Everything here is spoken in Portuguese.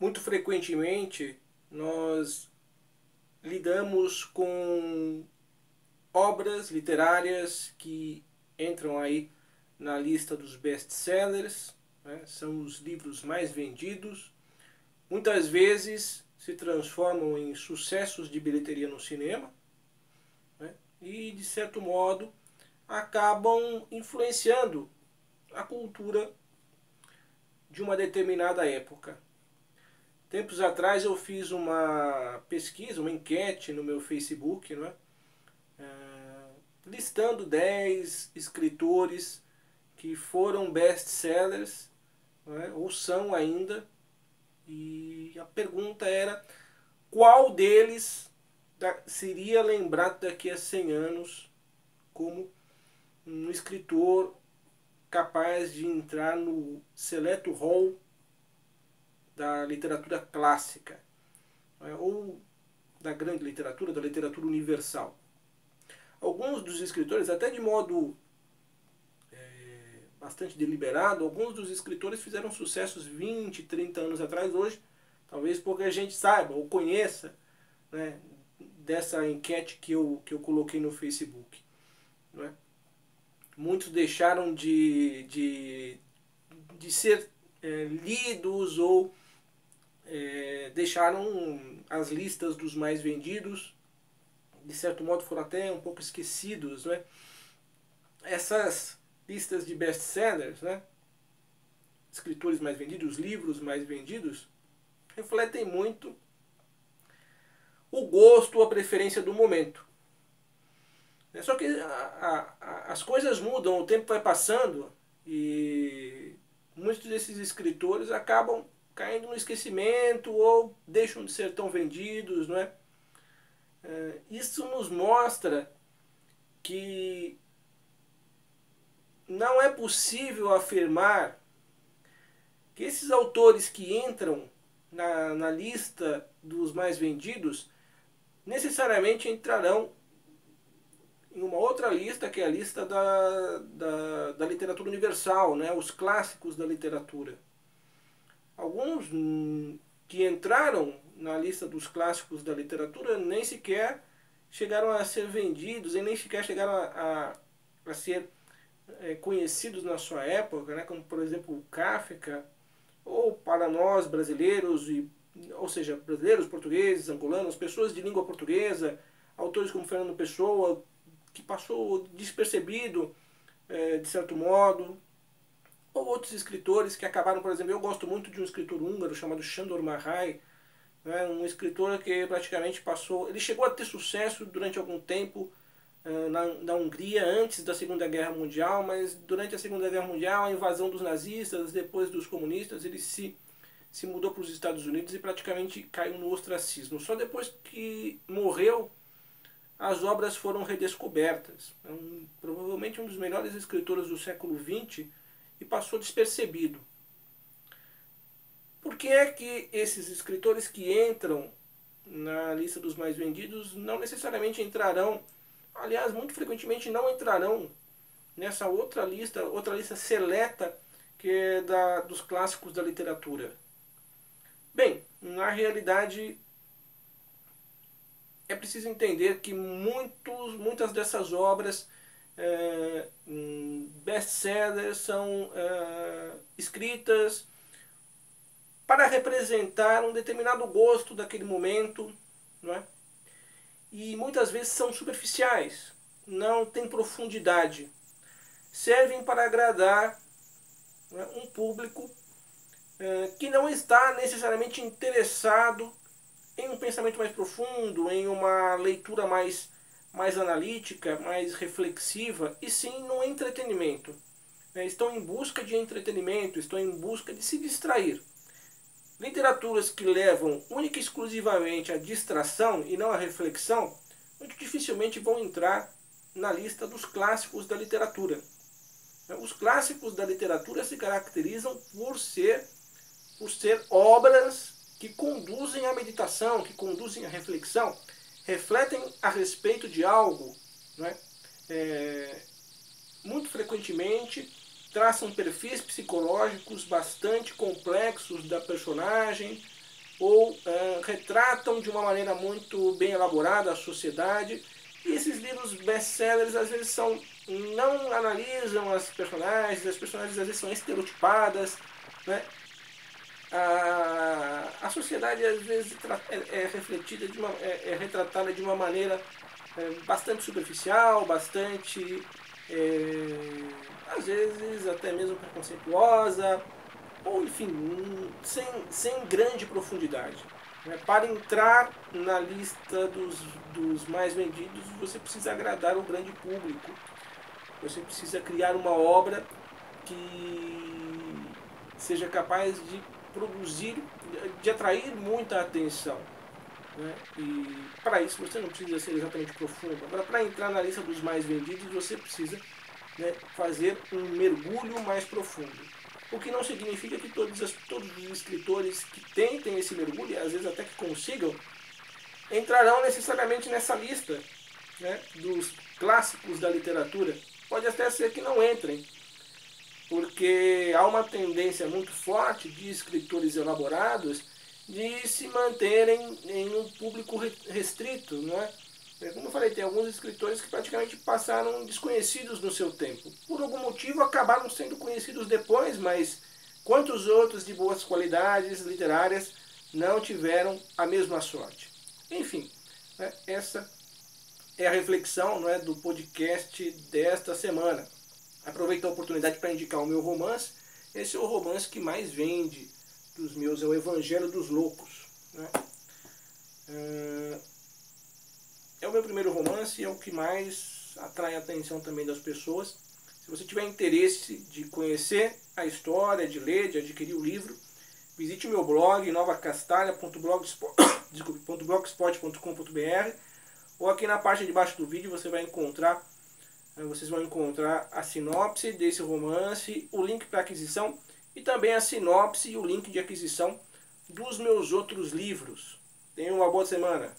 Muito frequentemente nós lidamos com obras literárias que entram aí na lista dos best-sellers, né? São os livros mais vendidos. Muitas vezes se transformam em sucessos de bilheteria no cinema, né? E, de certo modo, acabam influenciando a cultura de uma determinada época. Tempos atrás eu fiz uma pesquisa, uma enquete no meu Facebook, não é? Listando 10 escritores que foram best-sellers, não é? Ou são ainda, e a pergunta era qual deles seria lembrado daqui a 100 anos como um escritor capaz de entrar no seleto hall da literatura clássica, né? Ou da grande literatura, da literatura universal. Alguns dos escritores, até de modo bastante deliberado, alguns dos escritores fizeram sucessos 20, 30 anos atrás. Hoje, talvez pouca gente saiba ou conheça, né, dessa enquete que eu coloquei no Facebook. Não é? Muitos deixaram de ser lidos ou deixaram as listas dos mais vendidos, de certo modo foram até um pouco esquecidos, né? Essas listas de best-sellers, né? Escritores mais vendidos, livros mais vendidos, refletem muito o gosto ou a preferência do momento. Só que as coisas mudam, o tempo vai passando e muitos desses escritores acabam caindo no esquecimento ou deixam de ser tão vendidos, não é? Isso nos mostra que não é possível afirmar que esses autores que entram na lista dos mais vendidos necessariamente entrarão em uma outra lista, que é a lista da literatura universal, né? Os clássicos da literatura. Alguns que entraram na lista dos clássicos da literatura nem sequer chegaram a ser vendidos e nem sequer chegaram a ser conhecidos na sua época, né? Como por exemplo o Kafka, ou para nós brasileiros, ou seja, brasileiros, portugueses, angolanos, pessoas de língua portuguesa, autores como Fernando Pessoa, que passou despercebido, de certo modo, ou outros escritores que acabaram, por exemplo, eu gosto muito de um escritor húngaro chamado Sándor Márai, né, um escritor que praticamente passou, ele chegou a ter sucesso durante algum tempo na Hungria antes da Segunda Guerra Mundial, mas durante a Segunda Guerra Mundial, a invasão dos nazistas, depois dos comunistas, ele se mudou para os Estados Unidos e praticamente caiu no ostracismo. Só depois que morreu, as obras foram redescobertas. Provavelmente um dos melhores escritores do século XX e passou despercebido. Por que é que esses escritores que entram na lista dos mais vendidos não necessariamente entrarão, aliás, muito frequentemente não entrarão nessa outra lista seleta que é dos clássicos da literatura? Bem, na realidade é preciso entender que muitas dessas obras best-sellers são escritas para representar um determinado gosto daquele momento, não é? E muitas vezes são superficiais, não têm profundidade, servem para agradar, né, um público que não está necessariamente interessado em um pensamento mais profundo, em uma leitura mais analítica, mais reflexiva, e sim no entretenimento. Estão em busca de entretenimento, estão em busca de se distrair. Literaturas que levam única e exclusivamente à distração e não à reflexão, muito dificilmente vão entrar na lista dos clássicos da literatura. Os clássicos da literatura se caracterizam por ser obras que conduzem à meditação, que conduzem à reflexão, refletem a respeito de algo, não é? Muito frequentemente traçam perfis psicológicos bastante complexos da personagem, ou retratam de uma maneira muito bem elaborada a sociedade. E esses livros best-sellers às vezes não analisam as personagens às vezes são estereotipadas, né? A sociedade às vezes refletida retratada de uma maneira bastante superficial, bastante às vezes até mesmo preconceituosa, ou enfim, sem grande profundidade. Para entrar na lista dos mais vendidos, você precisa agradar o grande público. Você precisa criar uma obra que seja capaz de produzir, de atrair muita atenção. E para isso você não precisa ser exatamente profundo. Agora, para entrar na lista dos mais vendidos, você precisa fazer um mergulho mais profundo. O que não significa que todos os escritores que tentem esse mergulho, às vezes até que consigam, entrarão necessariamente nessa lista dos clássicos da literatura. Pode até ser que não entrem, porque há uma tendência muito forte de escritores elaborados de se manterem em um público restrito, não é? Como eu falei, tem alguns escritores que praticamente passaram desconhecidos no seu tempo. Por algum motivo acabaram sendo conhecidos depois, mas quantos outros de boas qualidades literárias não tiveram a mesma sorte? Enfim, essa é a reflexão do podcast desta semana. Aproveito a oportunidade para indicar o meu romance. Esse é o romance que mais vende dos meus, é o Evangelho dos Loucos. É o meu primeiro romance e é o que mais atrai a atenção também das pessoas. Se você tiver interesse de conhecer a história, de ler, de adquirir o livro, visite meu blog novacastalha.blogspot.com.br, ou aqui na parte de baixo do vídeo vocês vão encontrar a sinopse desse romance, o link para aquisição e também a sinopse e o link de aquisição dos meus outros livros. Tenham uma boa semana.